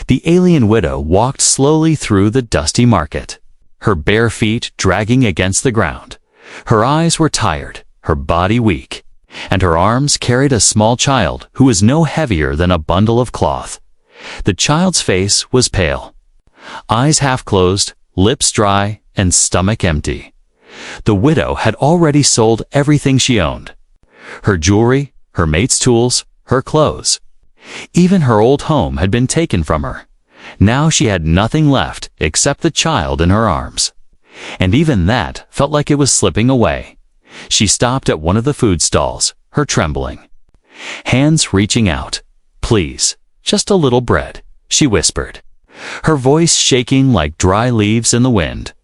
The alien widow walked slowly through the dusty market, her bare feet dragging against the ground. Her eyes were tired, her body weak, and her arms carried a small child who was no heavier than a bundle of cloth. The child's face was pale, eyes half closed, lips dry, and stomach empty. The widow had already sold everything she owned: her jewelry, her mate's tools, her clothes. Even her old home had been taken from her. Now she had nothing left except the child in her arms. And even that felt like it was slipping away. She stopped at one of the food stalls, her trembling hands reaching out. "Please, just a little bread," she whispered, her voice shaking like dry leaves in the wind.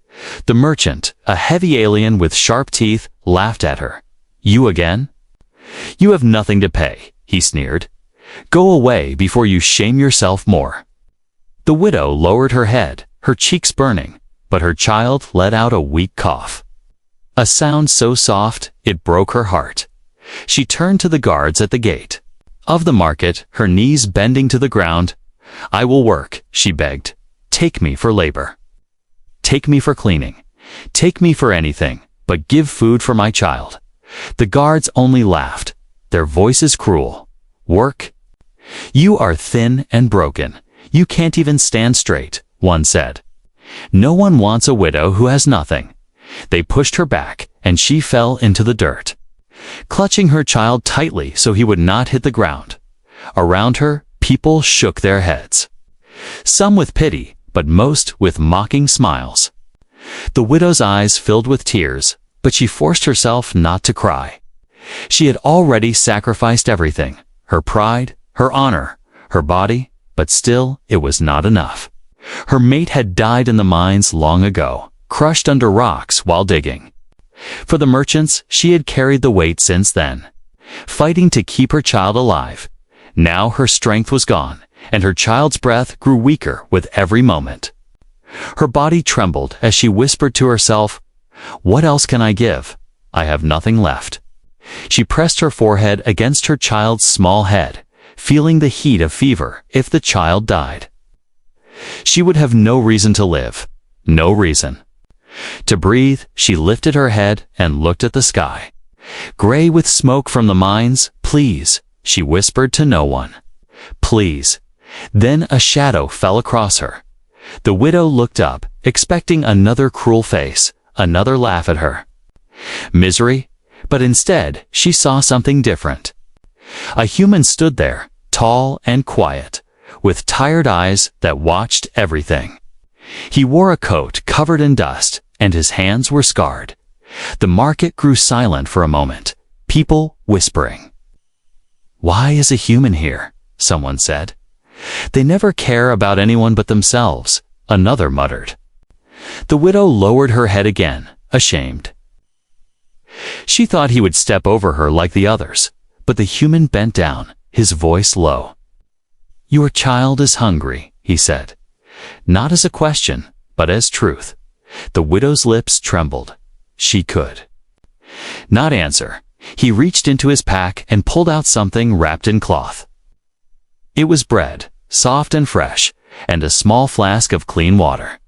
The merchant, a heavy alien with sharp teeth, laughed at her. "You again? You have nothing to pay," he sneered. "Go away before you shame yourself more." The widow lowered her head, her cheeks burning, but her child let out a weak cough. A sound so soft, it broke her heart. She turned to the guards at the gate of the market, her knees bending to the ground. "I will work," she begged. "Take me for labor. Take me for cleaning. Take me for anything, but give food for my child." The guards only laughed, their voices cruel. "Work? You are thin and broken. You can't even stand straight," one said. "No one wants a widow who has nothing." They pushed her back, and she fell into the dirt, clutching her child tightly so he would not hit the ground. Around her, people shook their heads, some with pity, but most with mocking smiles. The widow's eyes filled with tears, but she forced herself not to cry. She had already sacrificed everything: her pride, her honor, her body, but still it was not enough. Her mate had died in the mines long ago, crushed under rocks while digging. For the merchants, she had carried the weight since then, fighting to keep her child alive. Now her strength was gone, and her child's breath grew weaker with every moment. Her body trembled as she whispered to herself, "What else can I give? I have nothing left." She pressed her forehead against her child's small head, feeling the heat of fever. If the child died, she would have no reason to live, no reason. To breathe, she lifted her head and looked at the sky, gray with smoke from the mines. "Please," she whispered to no one. "Please." Then a shadow fell across her. The widow looked up, expecting another cruel face, another laugh at her. Misery? But instead, she saw something different. A human stood there, tall and quiet, with tired eyes that watched everything. He wore a coat covered in dust, and his hands were scarred. The market grew silent for a moment, people whispering. "Why is a human here?" someone said. "They never care about anyone but themselves," another muttered. The widow lowered her head again, ashamed. She thought he would step over her like the others, but the human bent down, his voice low. "Your child is hungry," he said, not as a question, but as truth. The widow's lips trembled. She could not answer. He reached into his pack and pulled out something wrapped in cloth. It was bread, soft and fresh, and a small flask of clean water.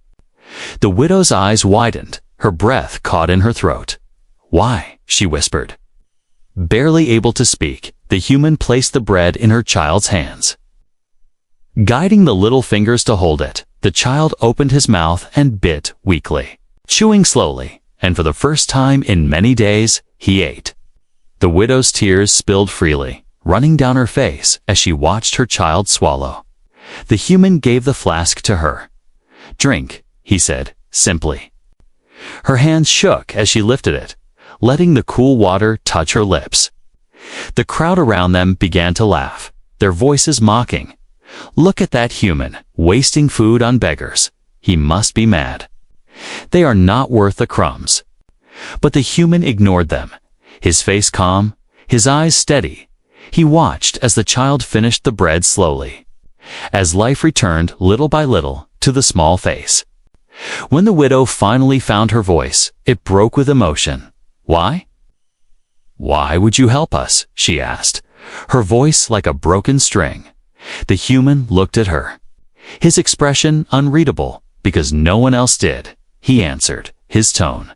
The widow's eyes widened, her breath caught in her throat. "Why?" she whispered. Barely able to speak, the human placed the bread in her child's hands. Guiding the little fingers to hold it, the child opened his mouth and bit weakly, chewing slowly, and for the first time in many days, he ate. The widow's tears spilled freely, running down her face as she watched her child swallow. The human gave the flask to her. "Drink," he said, simply. Her hands shook as she lifted it, letting the cool water touch her lips. The crowd around them began to laugh, their voices mocking. "Look at that human, wasting food on beggars. He must be mad. They are not worth the crumbs." But the human ignored them, his face calm, his eyes steady. He watched as the child finished the bread slowly, as life returned little by little to the small face. When the widow finally found her voice, it broke with emotion. "Why? Why would you help us?" she asked, her voice like a broken string. The human looked at her. His expression unreadable, because no one else did. He answered, his tone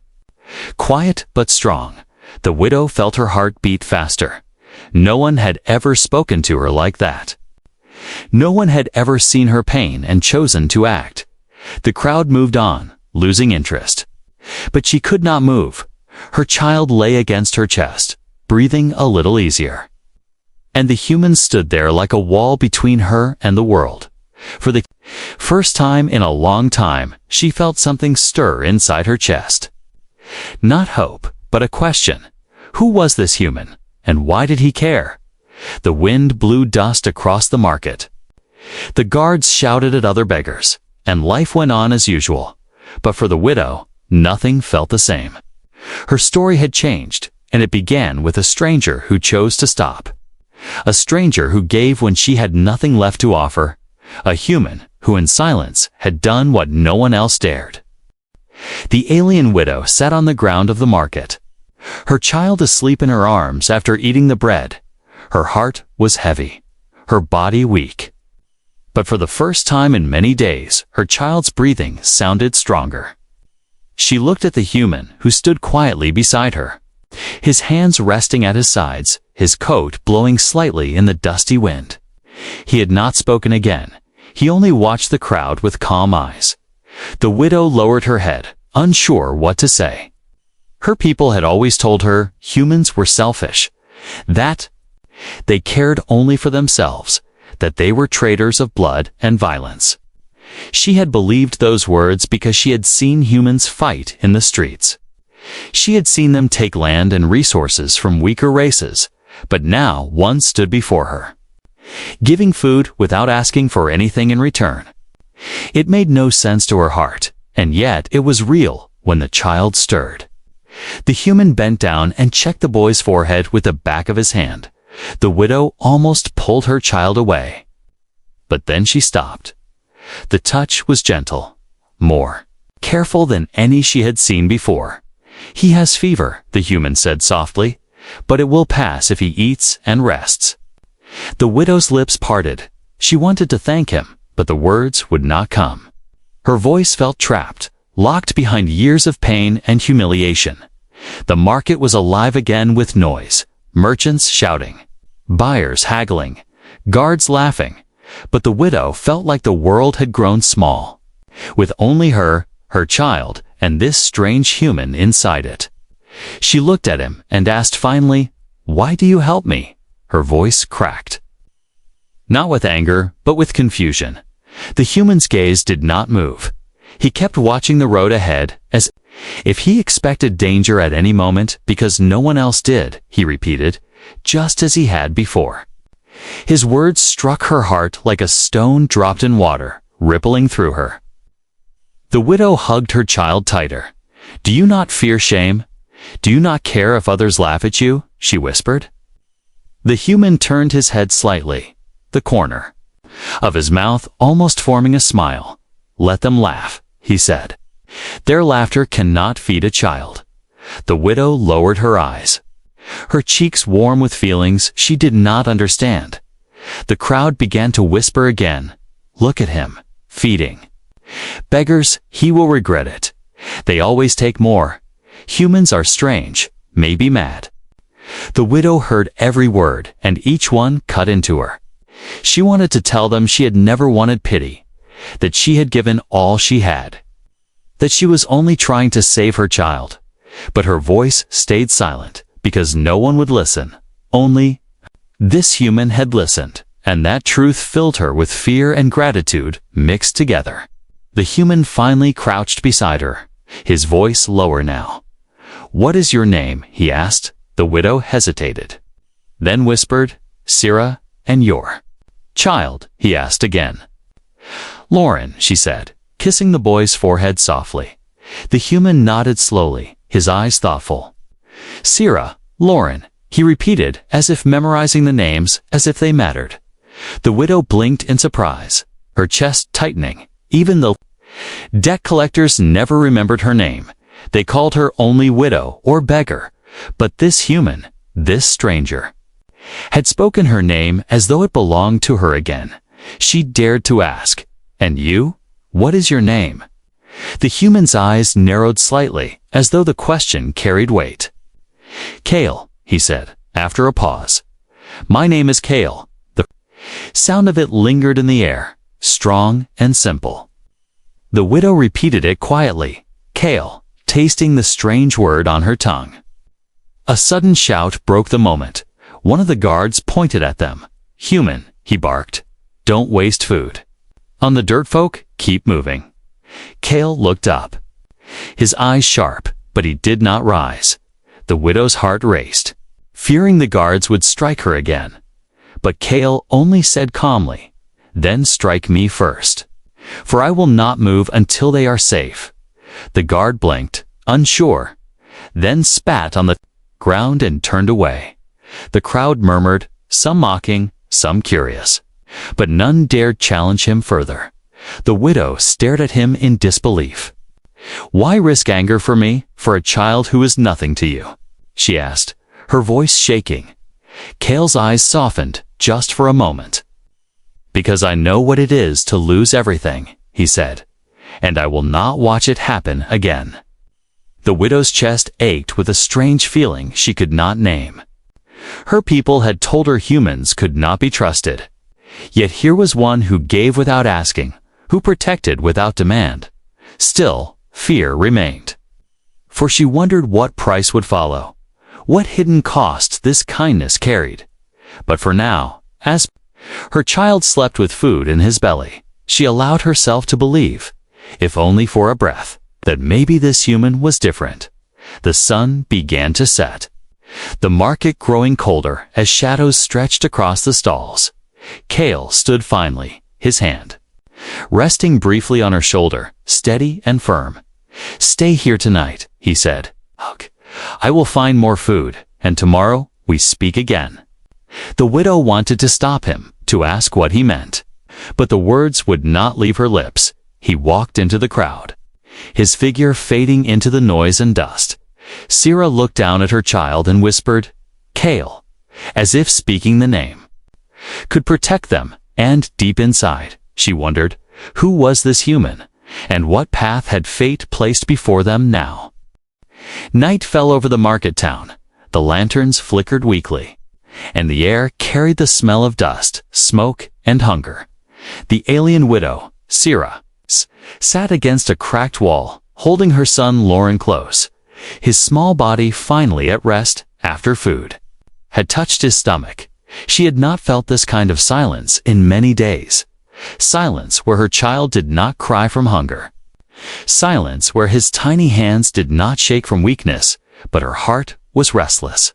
quiet but strong. The widow felt her heart beat faster. No one had ever spoken to her like that. No one had ever seen her pain and chosen to act. The crowd moved on, losing interest. But she could not move. Her child lay against her chest, breathing a little easier. And the human stood there like a wall between her and the world. For the first time in a long time, she felt something stir inside her chest. Not hope, but a question. Who was this human, and why did he care? The wind blew dust across the market. The guards shouted at other beggars, and life went on as usual. But for the widow, nothing felt the same. Her story had changed, and it began with a stranger who chose to stop. A stranger who gave when she had nothing left to offer. A human who in silence had done what no one else dared. The alien widow sat on the ground of the market, her child asleep in her arms after eating the bread. Her heart was heavy, her body weak. But for the first time in many days, her child's breathing sounded stronger. She looked at the human who stood quietly beside her, his hands resting at his sides, his coat blowing slightly in the dusty wind. He had not spoken again. He only watched the crowd with calm eyes. The widow lowered her head, unsure what to say. Her people had always told her humans were selfish, that they cared only for themselves, that they were traders of blood and violence. She had believed those words because she had seen humans fight in the streets. She had seen them take land and resources from weaker races, but now one stood before her, giving food without asking for anything in return. It made no sense to her heart, and yet it was real when the child stirred. The human bent down and checked the boy's forehead with the back of his hand. The widow almost pulled her child away. But then she stopped. The touch was gentle, more careful than any she had seen before. "He has fever," the human said softly, "but it will pass if he eats and rests." The widow's lips parted. She wanted to thank him, but the words would not come. Her voice felt trapped, locked behind years of pain and humiliation. The market was alive again with noise, merchants shouting, buyers haggling, guards laughing, but the widow felt like the world had grown small, with only her, her child, and this strange human inside it. She looked at him and asked finally, "Why do you help me?" Her voice cracked. Not with anger, but with confusion. The human's gaze did not move. He kept watching the road ahead, as if he expected danger at any moment because no one else did, he repeated, just as he had before. His words struck her heart like a stone dropped in water, rippling through her. The widow hugged her child tighter. "Do you not fear shame? Do you not care if others laugh at you?" she whispered. The human turned his head slightly, the corner of his mouth almost forming a smile. "Let them laugh," he said. "Their laughter cannot feed a child." The widow lowered her eyes, her cheeks warm with feelings she did not understand. The crowd began to whisper again, "Look at him, feeding. Beggars, he will regret it. They always take more. Humans are strange, maybe mad." The widow heard every word, and each one cut into her. She wanted to tell them she had never wanted pity, that she had given all she had, that she was only trying to save her child. But her voice stayed silent, because no one would listen. Only this human had listened, and that truth filled her with fear and gratitude mixed together. The human finally crouched beside her, his voice lower now. "What is your name?" he asked. The widow hesitated, then whispered, "Sarah, and your child?" he asked again. "Lauren," she said, kissing the boy's forehead softly. The human nodded slowly, his eyes thoughtful. "Sarah, Lauren," he repeated, as if memorizing the names, as if they mattered. The widow blinked in surprise, her chest tightening. Even the debt collectors never remembered her name. They called her only widow or beggar. But this human, this stranger, had spoken her name as though it belonged to her again. She dared to ask, And you? What is your name? The human's eyes narrowed slightly, as though the question carried weight. Kale, he said, after a pause. My name is Kale. The sound of it lingered in the air, strong and simple. The widow repeated it quietly, Kale, tasting the strange word on her tongue. A sudden shout broke the moment. One of the guards pointed at them. Human, he barked. Don't waste food. On the dirt folk, keep moving. Kale looked up. His eyes sharp, but he did not rise. The widow's heart raced, fearing the guards would strike her again. But Kale only said calmly, Then strike me first, for I will not move until they are safe. The guard blinked, unsure, then spat on the ground and turned away. The crowd murmured, some mocking, some curious, but none dared challenge him further. The widow stared at him in disbelief. Why risk anger for me, for a child who is nothing to you? She asked, her voice shaking. Kale's eyes softened, just for a moment. Because I know what it is to lose everything, he said, and I will not watch it happen again. The widow's chest ached with a strange feeling she could not name. Her people had told her humans could not be trusted. Yet here was one who gave without asking, who protected without demand. Still, fear remained. For she wondered what price would follow, what hidden cost this kindness carried. But for now, as her child slept with food in his belly, she allowed herself to believe, if only for a breath, that maybe this human was different. The sun began to set, the market growing colder as shadows stretched across the stalls. Kale stood finally, his hand resting briefly on her shoulder, steady and firm. Stay here tonight, he said. I will find more food, and tomorrow we speak again. The widow wanted to stop him, to ask what he meant. But the words would not leave her lips. He walked into the crowd, his figure fading into the noise and dust. Sira looked down at her child and whispered, Kale, as if speaking the name could protect them, and deep inside, she wondered, who was this human, and what path had fate placed before them now? Night fell over the market town. The lanterns flickered weakly, and the air carried the smell of dust, smoke, and hunger. The alien widow, Sira, sat against a cracked wall, holding her son Lauren close. His small body, finally at rest after food, had touched his stomach. She had not felt this kind of silence in many days. Silence where her child did not cry from hunger. Silence where his tiny hands did not shake from weakness, but her heart was restless.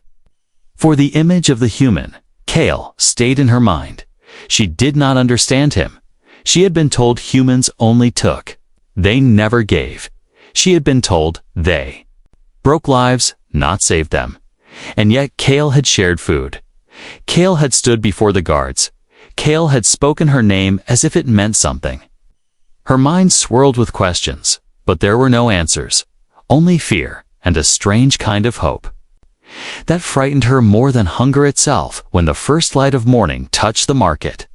For the image of the human, Kale, stayed in her mind. She did not understand him. She had been told humans only took. They never gave. She had been told they broke lives, not saved them. And yet Kale had shared food. Kale had stood before the guards. Kale had spoken her name as if it meant something. Her mind swirled with questions, but there were no answers, only fear and a strange kind of hope. That frightened her more than hunger itself when the first light of morning touched the market.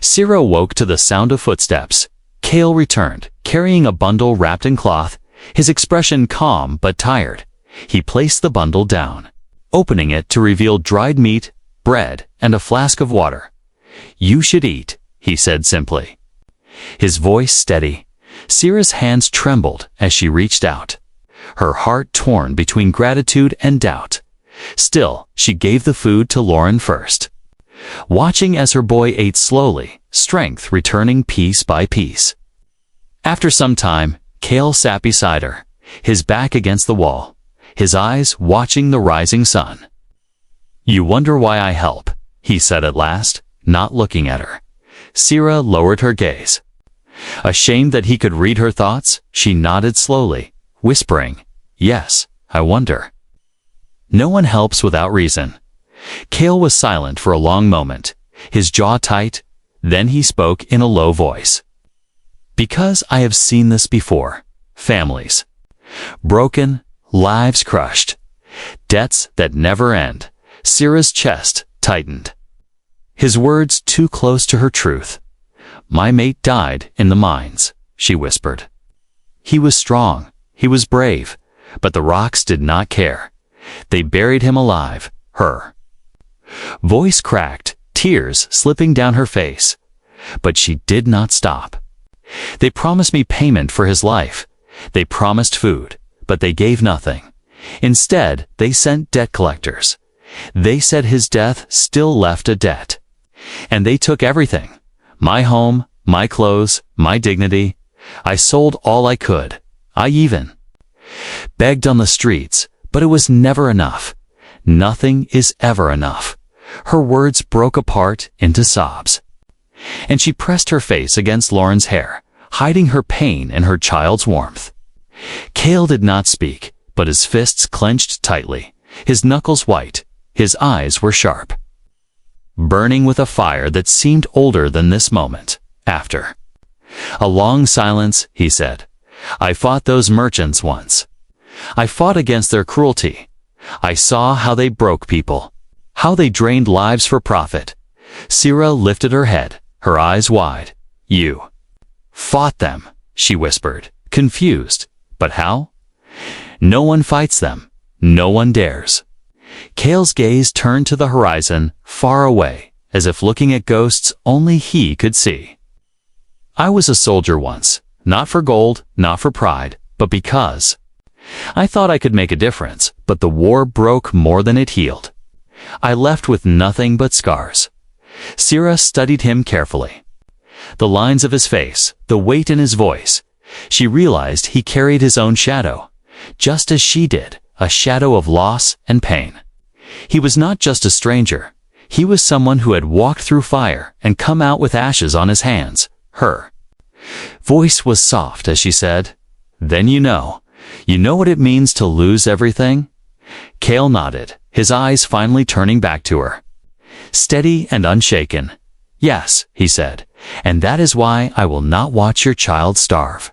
Sira woke to the sound of footsteps. Kale returned, carrying a bundle wrapped in cloth, his expression calm but tired. He placed the bundle down, opening it to reveal dried meat, bread, and a flask of water. You should eat, he said simply. His voice steady. Sira's hands trembled as she reached out, her heart torn between gratitude and doubt. Still, she gave the food to Lauren first, watching as her boy ate slowly, strength returning piece by piece. After some time, Kale sat beside her, his back against the wall, his eyes watching the rising sun. You wonder why I help, he said at last, not looking at her. Sira lowered her gaze. Ashamed that he could read her thoughts, she nodded slowly, whispering, Yes, I wonder. No one helps without reason. Kale was silent for a long moment, his jaw tight. Then he spoke in a low voice. Because I have seen this before. Families broken, lives crushed, debts that never end. Sira's chest tightened, his words too close to her truth. "My mate died in the mines," she whispered. "He was strong, he was brave, but the rocks did not care. They buried him alive, her." Voice cracked, tears slipping down her face. But she did not stop. "They promised me payment for his life. They promised food, but they gave nothing. Instead, they sent debt collectors. They said his death still left a debt. And they took everything. My home, my clothes, my dignity. I sold all I could. I even begged on the streets, but it was never enough. Nothing is ever enough." Her words broke apart into sobs. And she pressed her face against Lauren's hair, hiding her pain in her child's warmth. Cale did not speak, but his fists clenched tightly, his knuckles white, his eyes were sharp, burning with a fire that seemed older than this moment. After a long silence, he said, "I fought those merchants once. I fought against their cruelty. I saw how they broke people, how they drained lives for profit." Sierra lifted her head, her eyes wide. "You fought them," she whispered, confused. "But how?" "No one fights them. No one dares." Cale's gaze turned to the horizon, far away, as if looking at ghosts only he could see. "I was a soldier once, not for gold, not for pride, but because I thought I could make a difference, but the war broke more than it healed. I left with nothing but scars." Sierra studied him carefully. The lines of his face, the weight in his voice. She realized he carried his own shadow, just as she did, a shadow of loss and pain. He was not just a stranger. He was someone who had walked through fire and come out with ashes on his hands. Her voice was soft as she said, "Then you know what it means to lose everything?" Cale nodded, his eyes finally turning back to her. Steady and unshaken. "Yes," he said, "and that is why I will not watch your child starve.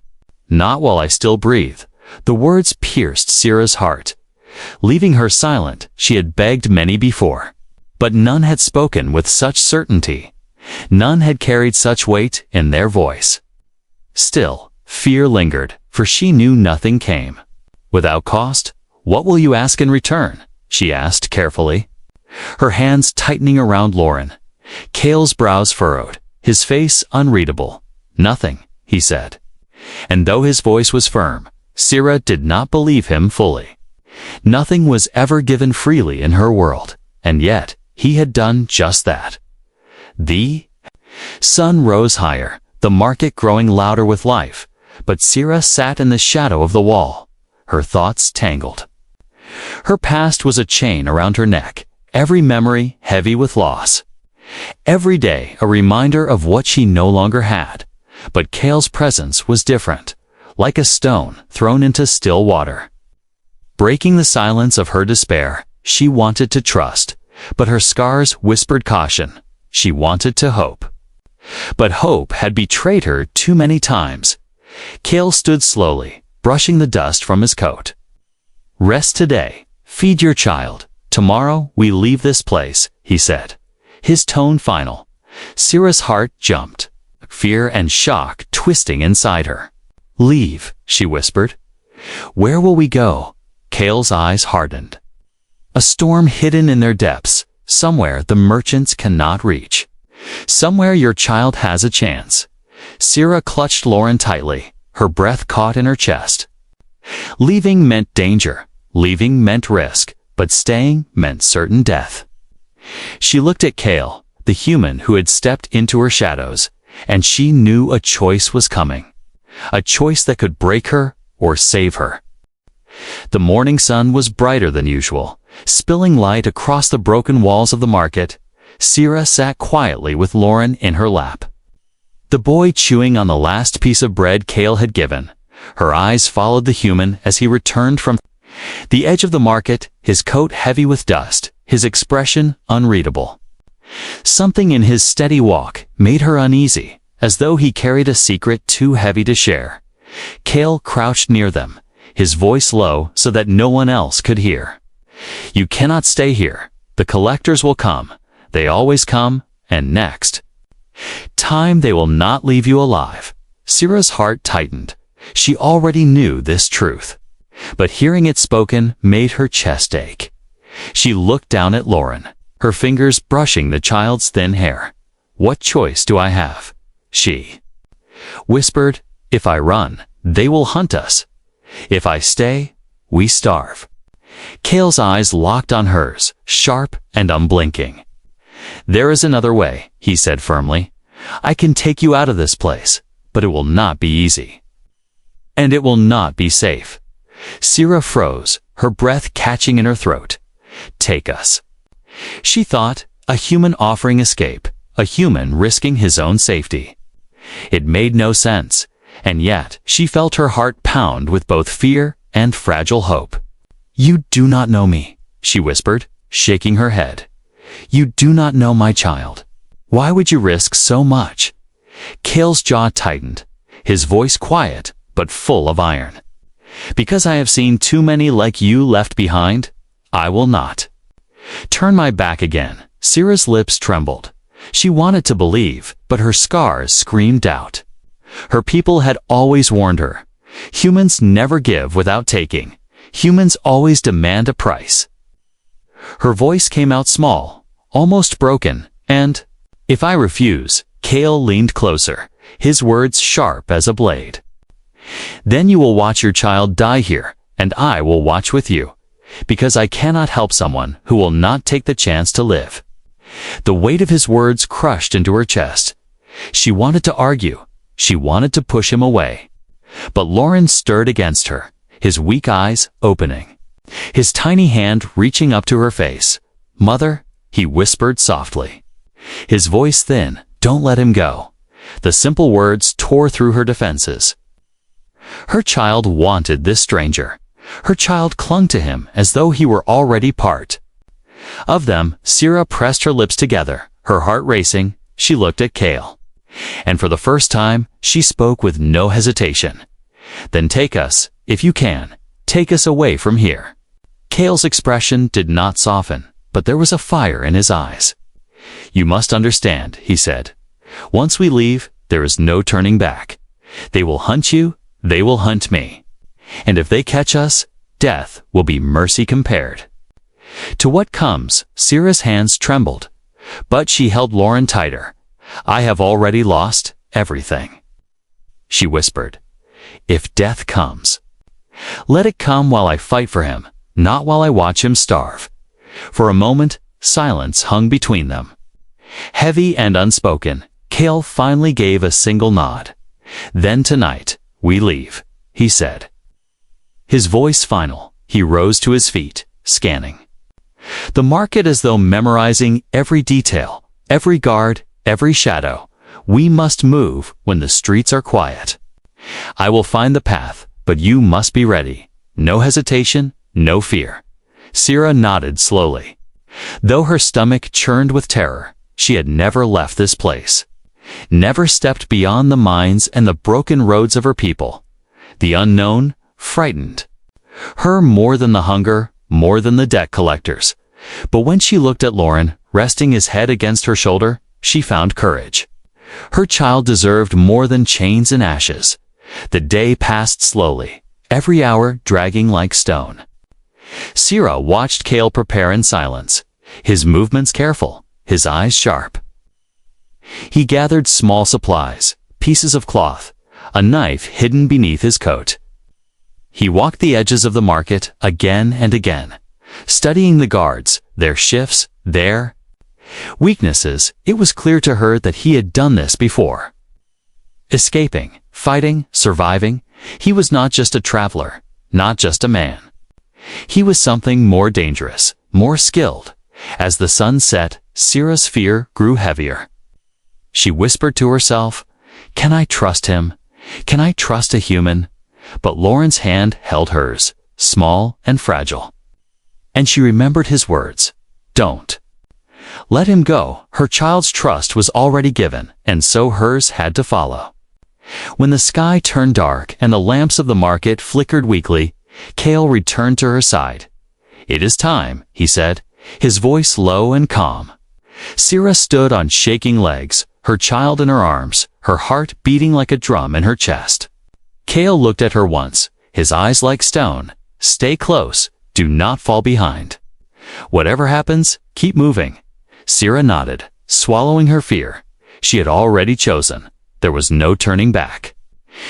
Not while I still breathe." The words pierced Sierra's heart. Leaving her silent, she had begged many before. But none had spoken with such certainty. None had carried such weight in their voice. Still, fear lingered, for she knew nothing came without cost. "What will you ask in return?" she asked carefully, her hands tightening around Lauren. Cale's brows furrowed, his face unreadable. "Nothing," he said. And though his voice was firm, Sierra did not believe him fully. Nothing was ever given freely in her world, and yet he had done just that. The sun rose higher, the market growing louder with life, but Sierra sat in the shadow of the wall, her thoughts tangled. Her past was a chain around her neck, every memory heavy with loss. Every day a reminder of what she no longer had. But Cale's presence was different, like a stone thrown into still water. Breaking the silence of her despair, she wanted to trust, but her scars whispered caution. She wanted to hope. But hope had betrayed her too many times. Cale stood slowly, brushing the dust from his coat. "Rest today. Feed your child. Tomorrow we leave this place," he said, his tone final. Sierra's heart jumped, fear and shock twisting inside her. "Leave," she whispered. "Where will we go?" Cale's eyes hardened. "A storm hidden in their depths, somewhere the merchants cannot reach. Somewhere your child has a chance." Sierra clutched Lauren tightly, her breath caught in her chest. Leaving meant danger, leaving meant risk, but staying meant certain death. She looked at Cale, the human who had stepped into her shadows, and she knew a choice was coming. A choice that could break her or save her. The morning sun was brighter than usual, spilling light across the broken walls of the market. Sierra sat quietly with Lauren in her lap, the boy chewing on the last piece of bread Cale had given. Her eyes followed the human as he returned from the edge of the market, his coat heavy with dust, his expression unreadable. Something in his steady walk made her uneasy, as though he carried a secret too heavy to share. Cale crouched near them, his voice low so that no one else could hear. "You cannot stay here. The collectors will come. They always come, and next." Time they will not leave you alive. Sira's heart tightened. She already knew this truth, but hearing it spoken made her chest ache. She looked down at Lauren, her fingers brushing the child's thin hair. "What choice do I have?" she whispered. "If I run, they will hunt us. If I stay, we starve." Cale's eyes locked on hers, sharp and unblinking. "There is another way," he said firmly. "I can take you out of this place, but it will not be easy. And it will not be safe." Sira froze, her breath catching in her throat. "Take us." She thought, a human offering escape, a human risking his own safety. It made no sense, and yet she felt her heart pound with both fear and fragile hope. "You do not know me," she whispered, shaking her head. "You do not know my child. Why would you risk so much?" Cale's jaw tightened, his voice quiet but full of iron. "Because I have seen too many like you left behind, I will not turn my back again." Sira's lips trembled. She wanted to believe, but her scars screamed doubt. Her people had always warned her. Humans never give without taking. Humans always demand a price. Her voice came out small, almost broken, and, "If I refuse," Cale leaned closer, his words sharp as a blade. "Then you will watch your child die here, and I will watch with you, because I cannot help someone who will not take the chance to live." The weight of his words crushed into her chest. She wanted to argue. She wanted to push him away. But Lauren stirred against her, his weak eyes opening, his tiny hand reaching up to her face. "Mother," he whispered softly, his voice thin, "don't let him go." The simple words tore through her defenses. Her child wanted this stranger. Her child clung to him as though he were already part of them. Sira pressed her lips together, her heart racing. She looked at Cale, and for the first time, she spoke with no hesitation. "Then take us, if you can. Take us away from here." Cale's expression did not soften, but there was a fire in his eyes. "You must understand," he said. "Once we leave, there is no turning back. They will hunt you, they will hunt me. And if they catch us, death will be mercy compared to what comes." Sira's hands trembled, but she held Lauren tighter. "I have already lost everything," she whispered. "If death comes, let it come while I fight for him, not while I watch him starve." For a moment, silence hung between them. Heavy and unspoken, Cale finally gave a single nod. "Then tonight, we leave," he said. His voice final, he rose to his feet, scanning the market as though memorizing every detail, every guard, every shadow. "We must move when the streets are quiet. I will find the path, but you must be ready. No hesitation, no fear." Sira nodded slowly. Though her stomach churned with terror, she had never left this place, never stepped beyond the mines and the broken roads of her people. The unknown frightened her more than the hunger, more than the debt collectors. But when she looked at Lauren, resting his head against her shoulder, she found courage. Her child deserved more than chains and ashes. The day passed slowly, every hour dragging like stone. Sira watched Cale prepare in silence, his movements careful, his eyes sharp. He gathered small supplies, pieces of cloth, a knife hidden beneath his coat. He walked the edges of the market again and again, studying the guards, their shifts, their weaknesses. It was clear to her that he had done this before. Escaping, fighting, surviving, he was not just a traveler, not just a man. He was something more dangerous, more skilled. As the sun set, Sira's fear grew heavier. She whispered to herself, "Can I trust him? Can I trust a human?" But Lauren's hand held hers, small and fragile. And she remembered his words, "Don't let him go." Her child's trust was already given, and so hers had to follow. When the sky turned dark and the lamps of the market flickered weakly, Cale returned to her side. "It is time," he said, his voice low and calm. Sira stood on shaking legs, her child in her arms, her heart beating like a drum in her chest. Cale looked at her once, his eyes like stone. Stay close, do not fall behind. Whatever happens, keep moving. Sierra nodded, swallowing her fear. She had already chosen. There was no turning back.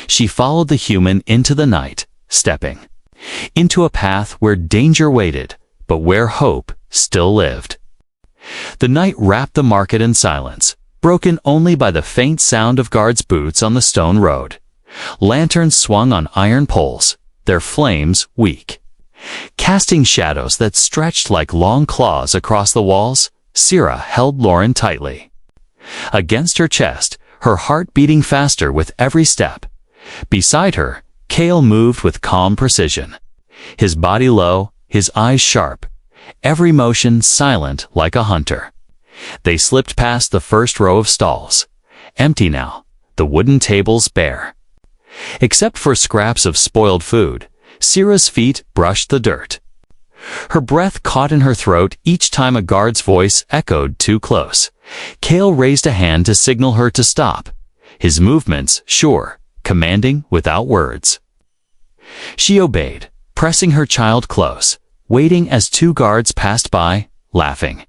She followed the human into the night, stepping into a path where danger waited, but where hope still lived. The night wrapped the market in silence, broken only by the faint sound of guards' boots on the stone road. Lanterns swung on iron poles, their flames weak, casting shadows that stretched like long claws across the walls. Sierra held Lauren tightly against her chest, her heart beating faster with every step. Beside her, Cale moved with calm precision, his body low, his eyes sharp, every motion silent like a hunter. They slipped past the first row of stalls, empty now, the wooden tables bare. Except for scraps of spoiled food, Sierra's feet brushed the dirt. Her breath caught in her throat each time a guard's voice echoed too close. Cale raised a hand to signal her to stop, his movements sure, commanding without words. She obeyed, pressing her child close, waiting as two guards passed by, laughing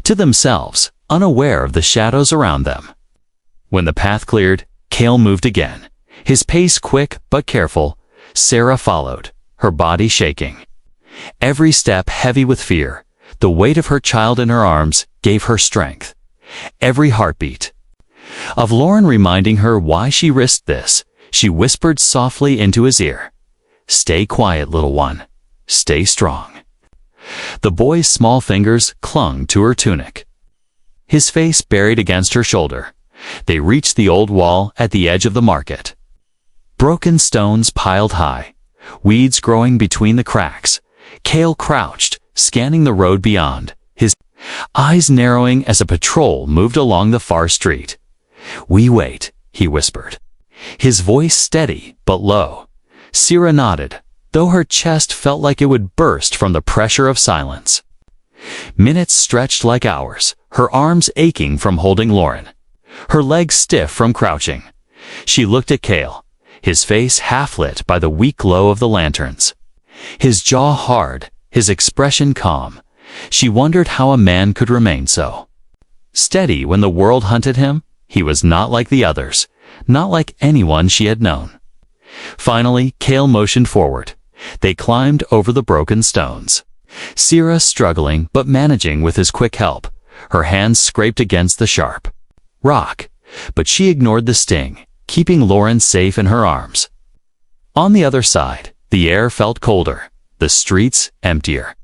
to themselves, unaware of the shadows around them. When the path cleared, Cale moved again, his pace quick but careful. Sierra followed, her body shaking. Every step heavy with fear, the weight of her child in her arms gave her strength. Every heartbeat of Lauren reminding her why she risked this, she whispered softly into his ear, "Stay quiet, little one. Stay strong." The boy's small fingers clung to her tunic, his face buried against her shoulder. They reached the old wall at the edge of the market. Broken stones piled high, weeds growing between the cracks. Cale crouched, scanning the road beyond, his eyes narrowing as a patrol moved along the far street. "We wait," he whispered, his voice steady but low. Sierra nodded, though her chest felt like it would burst from the pressure of silence. Minutes stretched like hours, her arms aching from holding Lauren, her legs stiff from crouching. She looked at Cale, his face half-lit by the weak glow of the lanterns, his jaw hard, his expression calm. She wondered how a man could remain so steady when the world hunted him. He was not like the others, not like anyone she had known. Finally, Cale motioned forward. They climbed over the broken stones, Sierra struggling but managing with his quick help. Her hands scraped against the sharp rock, but she ignored the sting, keeping Lauren safe in her arms. On the other side, the air felt colder, the streets emptier,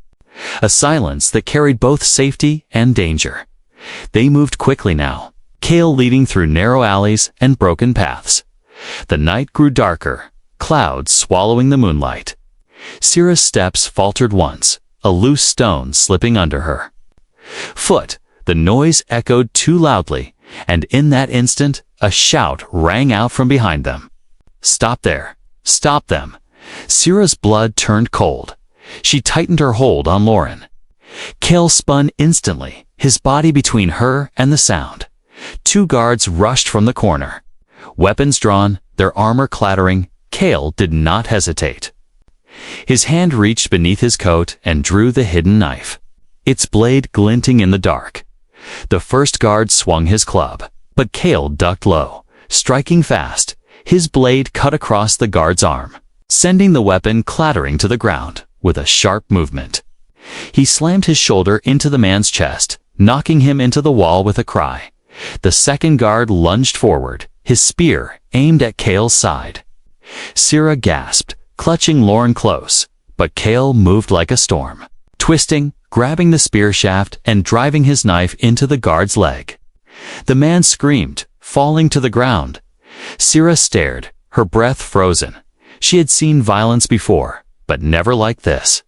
a silence that carried both safety and danger. They moved quickly now, Cale leading through narrow alleys and broken paths. The night grew darker, clouds swallowing the moonlight. Sierra's steps faltered once, a loose stone slipping under her foot. The noise echoed too loudly, and in that instant, a shout rang out from behind them. "Stop there! Stop them!" Sierra's blood turned cold. She tightened her hold on Lauren. Cale spun instantly, his body between her and the sound. Two guards rushed from the corner. Weapons drawn, their armor clattering, Cale did not hesitate. His hand reached beneath his coat and drew the hidden knife, its blade glinting in the dark. The first guard swung his club, but Cale ducked low, striking fast. His blade cut across the guard's arm, sending the weapon clattering to the ground with a sharp movement. He slammed his shoulder into the man's chest, knocking him into the wall with a cry. The second guard lunged forward, his spear aimed at Cale's side. Sierra gasped, clutching Lauren close, but Cale moved like a storm, twisting, grabbing the spear shaft and driving his knife into the guard's leg. The man screamed, falling to the ground. Sierra stared, her breath frozen. She had seen violence before, but never like this.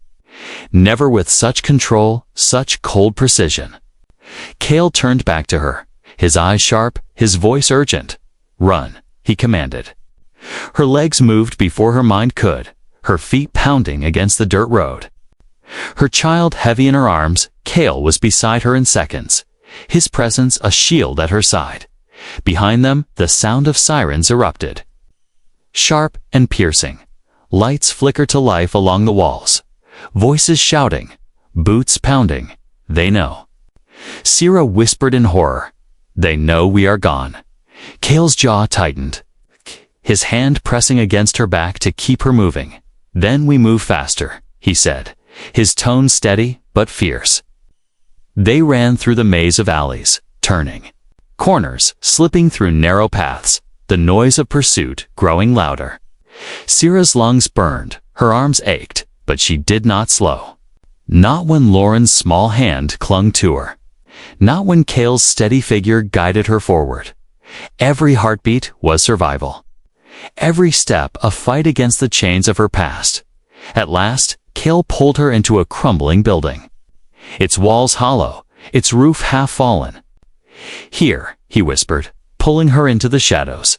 Never with such control, such cold precision. Cale turned back to her, his eyes sharp, his voice urgent. "Run," he commanded. Her legs moved before her mind could, her feet pounding against the dirt road. Her child heavy in her arms, Cale was beside her in seconds, his presence a shield at her side. Behind them, the sound of sirens erupted. Sharp and piercing. Lights flickered to life along the walls. Voices shouting. Boots pounding. They know. Sierra whispered in horror. They know we are gone. Cale's jaw tightened, his hand pressing against her back to keep her moving. Then we move faster, he said, his tone steady but fierce. They ran through the maze of alleys, turning. Corners, slipping through narrow paths, the noise of pursuit growing louder. Sierra's lungs burned, her arms ached, but she did not slow. Not when Lauren's small hand clung to her. Not when Cale's steady figure guided her forward. Every heartbeat was survival. Every step a fight against the chains of her past. At last, Cale pulled her into a crumbling building. Its walls hollow, its roof half fallen. Here, he whispered, pulling her into the shadows.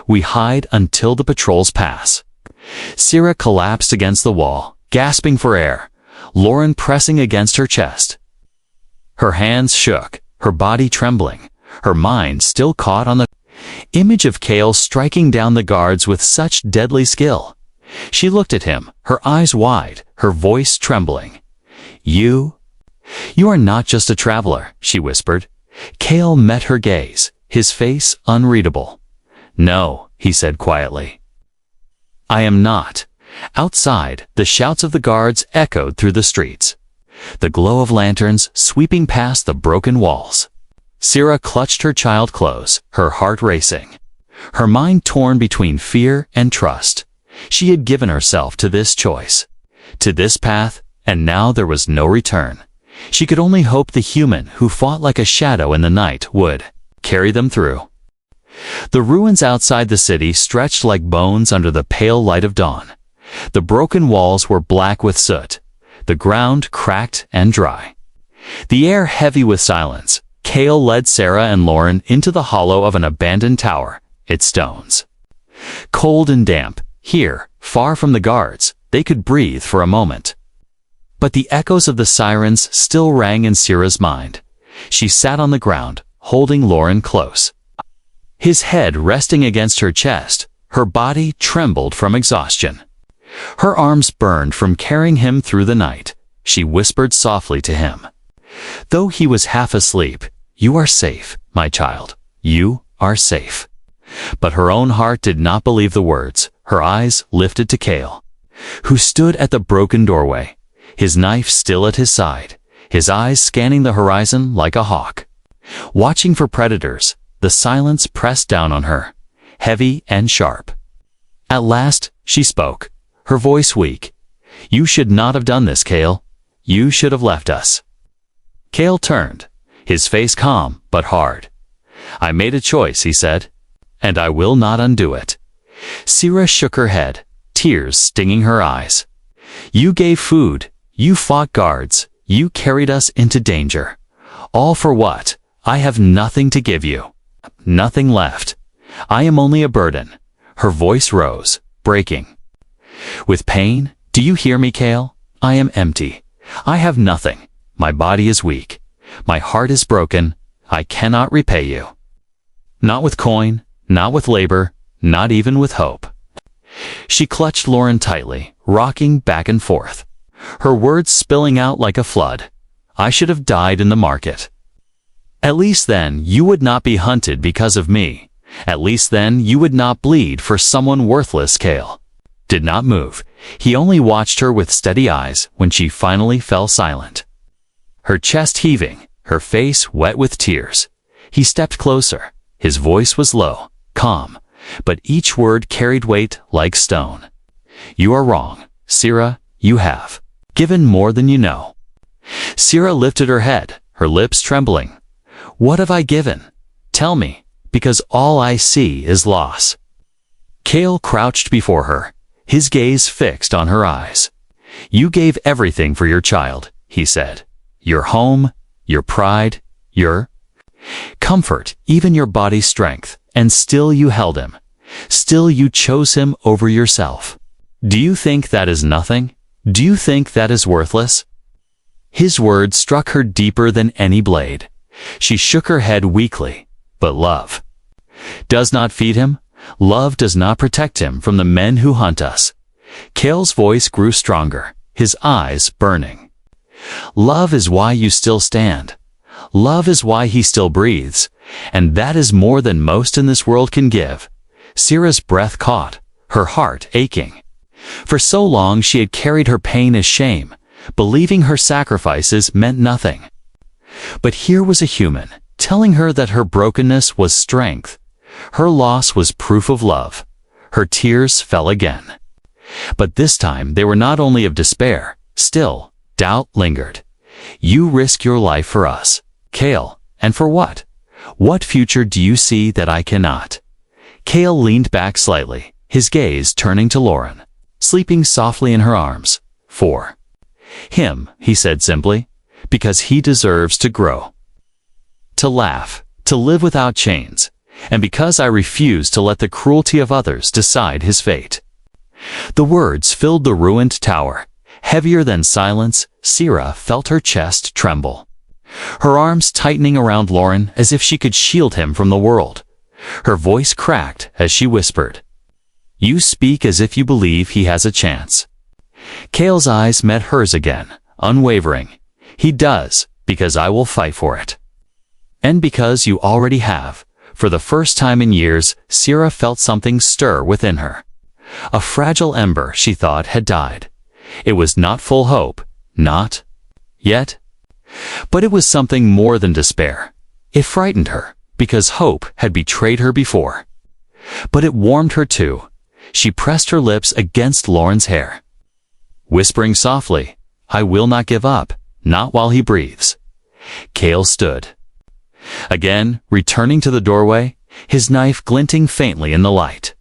We hide until the patrols pass. Sierra collapsed against the wall, gasping for air, Lauren pressing against her chest. Her hands shook, her body trembling, her mind still caught on the image of Cale striking down the guards with such deadly skill. She looked at him, her eyes wide, her voice trembling. You are not just a traveler, she whispered. Cale met her gaze, his face unreadable. No, he said quietly. I am not. Outside, the shouts of the guards echoed through the streets. The glow of lanterns sweeping past the broken walls. Sierra clutched her child close, her heart racing. Her mind torn between fear and trust. She had given herself to this choice, to this path, and now there was no return. She could only hope the human who fought like a shadow in the night would carry them through. The ruins outside the city stretched like bones under the pale light of dawn. The broken walls were black with soot, the ground cracked and dry. The air heavy with silence. Cale led Sarah and Lauren into the hollow of an abandoned tower, its stones. Cold and damp, here, far from the guards, they could breathe for a moment. But the echoes of the sirens still rang in Sierra's mind. She sat on the ground, holding Lauren close. His head resting against her chest, her body trembled from exhaustion. Her arms burned from carrying him through the night. She whispered softly to him. Though he was half asleep, you are safe, my child. You are safe. But her own heart did not believe the words. Her eyes lifted to Cale, who stood at the broken doorway, his knife still at his side, his eyes scanning the horizon like a hawk. Watching for predators, the silence pressed down on her, heavy and sharp. At last, she spoke, her voice weak. You should not have done this, Cale. You should have left us. Cale turned, his face calm but hard. I made a choice, he said, and I will not undo it. Sierra shook her head, tears stinging her eyes. You gave food, you fought guards, you carried us into danger. All for what? I have nothing to give you. Nothing left. I am only a burden. Her voice rose, breaking. With pain, do you hear me, Cale? I am empty. I have nothing. My body is weak. My heart is broken. I cannot repay you. Not with coin, not with labor, not even with hope. She clutched Lauren tightly, rocking back and forth, her words spilling out like a flood. I should have died in the market. At least then you would not be hunted because of me. At least then you would not bleed for someone worthless. Cale did not move. He only watched her with steady eyes when she finally fell silent. Her chest heaving, her face wet with tears. He stepped closer. His voice was low, calm, but each word carried weight like stone. You are wrong, Sierra. You have given more than you know. Sierra lifted her head, her lips trembling. What have I given? Tell me, because all I see is loss. Cale crouched before her, his gaze fixed on her eyes. You gave everything for your child, he said. Your home, your pride, your comfort, even your body's strength, and still you held him. Still you chose him over yourself. Do you think that is nothing? Do you think that is worthless? His words struck her deeper than any blade. She shook her head weakly. But love. Does not feed him? Love does not protect him from the men who hunt us. Kale's voice grew stronger, his eyes burning. Love is why you still stand. Love is why he still breathes, and that is more than most in this world can give. Syrah's breath caught, her heart aching. For so long she had carried her pain as shame, believing her sacrifices meant nothing. But here was a human, telling her that her brokenness was strength. Her loss was proof of love. Her tears fell again. But this time they were not only of despair. Still, doubt lingered. You risk your life for us, Kale, and for what? What future do you see that I cannot? Kale leaned back slightly, his gaze turning to Lauren, sleeping softly in her arms. For him, he said simply, because he deserves to grow, to laugh, to live without chains, and because I refuse to let the cruelty of others decide his fate. The words filled the ruined tower. Heavier than silence, Syrah felt her chest tremble. Her arms tightening around Lauren as if she could shield him from the world. Her voice cracked as she whispered, "You speak as if you believe he has a chance." Kale's eyes met hers again, unwavering. "He does, because I will fight for it." "And because you already have." For the first time in years, Syrah felt something stir within her. A fragile ember, she thought, had died. It was not full hope, not yet. But it was something more than despair. It frightened her, because hope had betrayed her before. But it warmed her too. She pressed her lips against Lauren's hair, whispering softly, "I will not give up, not while he breathes." Kale stood. Again, returning to the doorway, his knife glinting faintly in the light.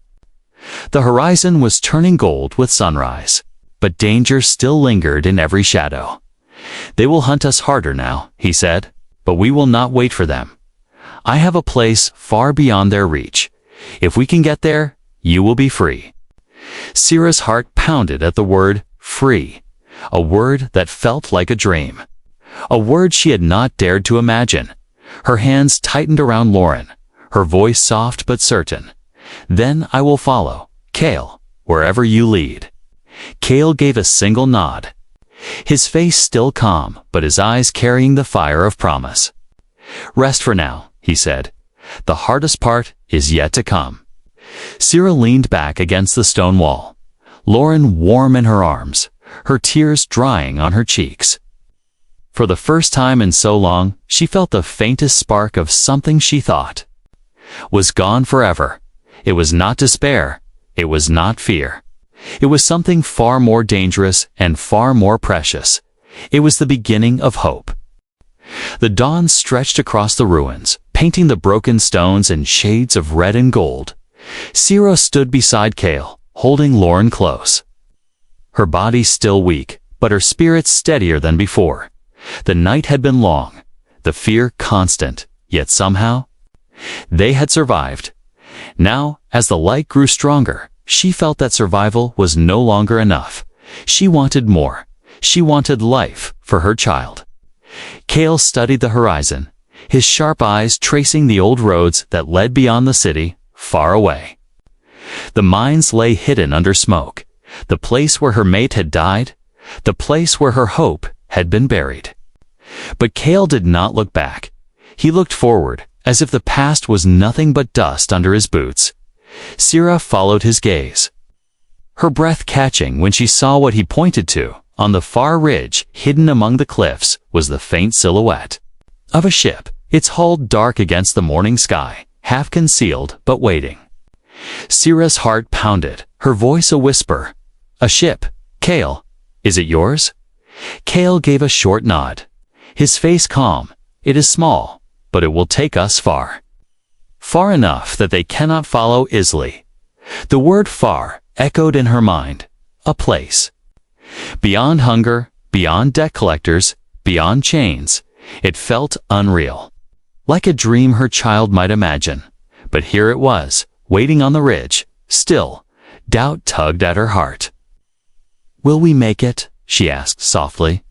The horizon was turning gold with sunrise, but danger still lingered in every shadow. "They will hunt us harder now," he said, "but we will not wait for them. I have a place far beyond their reach. If we can get there, you will be free." Syrah's heart pounded at the word free, a word that felt like a dream, a word she had not dared to imagine. Her hands tightened around Lauren, her voice soft but certain. "Then I will follow, Kale, wherever you lead." Kale gave a single nod, his face still calm, but his eyes carrying the fire of promise. "Rest for now," he said. "The hardest part is yet to come." Syrah leaned back against the stone wall, Lauren warm in her arms, her tears drying on her cheeks. For the first time in so long, she felt the faintest spark of something she thought was gone forever. It was not despair. It was not fear. It was something far more dangerous and far more precious. It was the beginning of hope. The dawn stretched across the ruins, painting the broken stones in shades of red and gold. Syrah stood beside Kale, holding Lauren close. Her body still weak, but her spirit steadier than before. The night had been long, the fear constant, yet somehow they had survived. Now, as the light grew stronger, she felt that survival was no longer enough. She wanted more. She wanted life for her child. Kale studied the horizon, his sharp eyes tracing the old roads that led beyond the city, far away. The mines lay hidden under smoke, the place where her mate had died, the place where her hope had been buried. But Kale did not look back. He looked forward, as if the past was nothing but dust under his boots. Syrah followed his gaze, her breath catching when she saw what he pointed to. On the far ridge, hidden among the cliffs, was the faint silhouette of a ship, its hull dark against the morning sky, half concealed but waiting. Syrah's heart pounded, her voice a whisper. "A ship, Kale. Is it yours?" Kale gave a short nod, his face calm. "It is small, but it will take us far. Far enough that they cannot follow easily." The word far echoed in her mind. A place. Beyond hunger, beyond debt collectors, beyond chains. It felt unreal. Like a dream her child might imagine. But here it was, waiting on the ridge. Still, doubt tugged at her heart. "Will we make it?" she asked softly.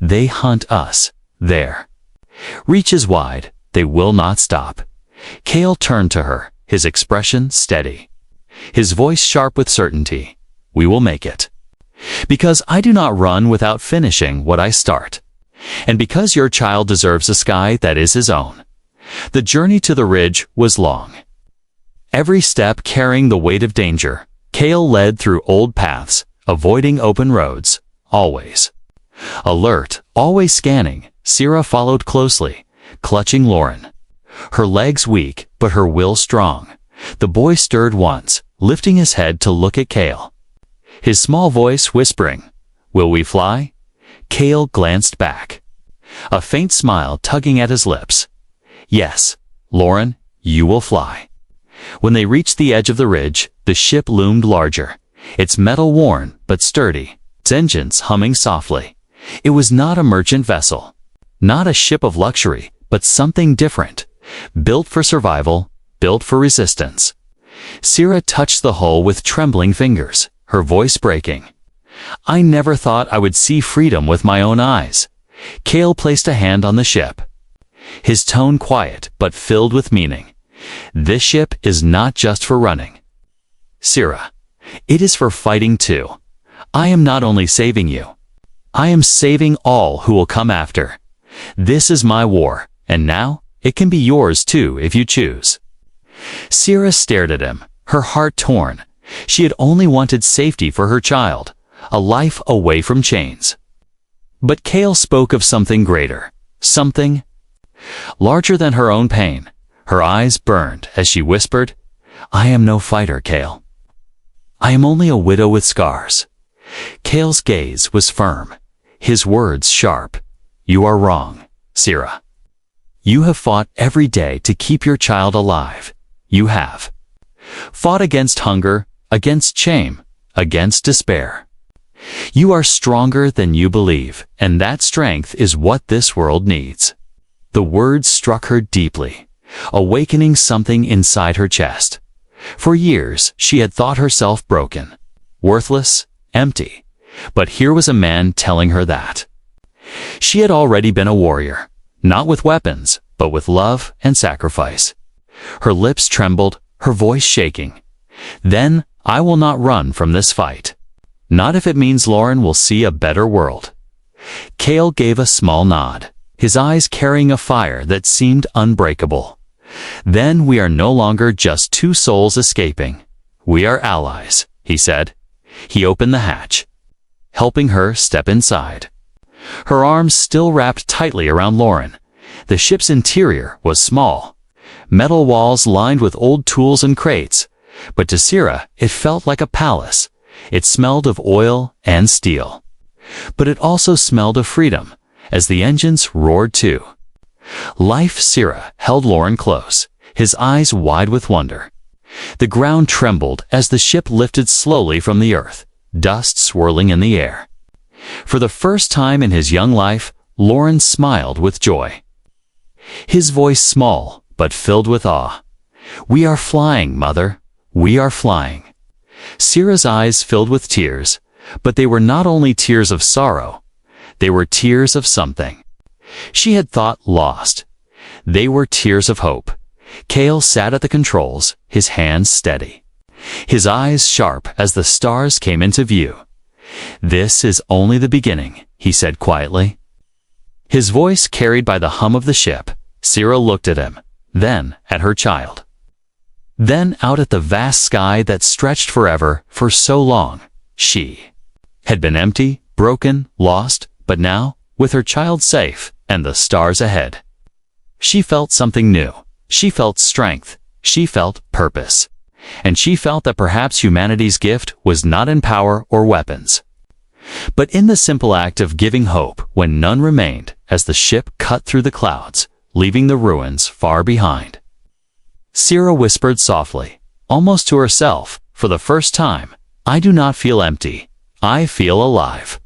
"They hunt us. There. Reach is wide. They will not stop." Kale turned to her, his expression steady. His voice sharp with certainty. We will make it. Because I do not run without finishing what I start. And because your child deserves a sky that is his own. The journey to the ridge was long. Every step carrying the weight of danger, Cale led through old paths, avoiding open roads, always. Alert, always scanning, Sierra followed closely, clutching Lauren. Her legs weak, but her will strong. The boy stirred once, lifting his head to look at Cale. His small voice whispering, "Will we fly?" Cale glanced back. A faint smile tugging at his lips. "Yes, Lauren, you will fly." When they reached the edge of the ridge, the ship loomed larger, its metal worn but sturdy, its engines humming softly. It was not a merchant vessel, not a ship of luxury, but something different, built for survival, built for resistance. Sierra touched the hull with trembling fingers, her voice breaking. "I never thought I would see freedom with my own eyes." Cale placed a hand on the ship, his tone quiet but filled with meaning. "This ship is not just for running, Sierra. It is for fighting too. I am not only saving you, I am saving all who will come after. This is my war, and now it can be yours too if you choose." Sierra stared at him, her heart torn. She had only wanted safety for her child, a life away from chains. But Cale spoke of something greater, something larger than her own pain. Her eyes burned as she whispered, "I am no fighter, Cale. I am only a widow with scars." Cale's gaze was firm, his words sharp. "You are wrong, Sierra. You have fought every day to keep your child alive. You have fought against hunger, against shame, against despair. You are stronger than you believe, and that strength is what this world needs." The words struck her deeply, awakening something inside her chest. For years, she had thought herself broken, worthless, empty. But here was a man telling her that. She had already been a warrior, not with weapons, but with love and sacrifice. Her lips trembled, her voice shaking. "Then, I will not run from this fight. Not if it means Lauren will see a better world." Cale gave a small nod, his eyes carrying a fire that seemed unbreakable. "Then we are no longer just two souls escaping. We are allies," he said. He opened the hatch, helping her step inside. Her arms still wrapped tightly around Lauren. The ship's interior was small, metal walls lined with old tools and crates, but to Sierra it felt like a palace. It smelled of oil and steel. But it also smelled of freedom, as the engines roared too. Life. Sierra held Lauren close, his eyes wide with wonder. The ground trembled as the ship lifted slowly from the earth, dust swirling in the air. For the first time in his young life, Lauren smiled with joy. His voice small, but filled with awe. "We are flying, Mother. We are flying." Sierra's eyes filled with tears, but they were not only tears of sorrow. They were tears of something she had thought lost. They were tears of hope. Cale sat at the controls, his hands steady, his eyes sharp as the stars came into view. "This is only the beginning," he said quietly. His voice carried by the hum of the ship. Sierra looked at him, then at her child. Then out at the vast sky that stretched forever. For so long, she had been empty, broken, lost, but now, with her child safe and the stars ahead, she felt something new. She felt strength. She felt purpose. And she felt that perhaps humanity's gift was not in power or weapons, but in the simple act of giving hope when none remained, as the ship cut through the clouds, leaving the ruins far behind. Sierra whispered softly, almost to herself, for the first time, "I do not feel empty. I feel alive."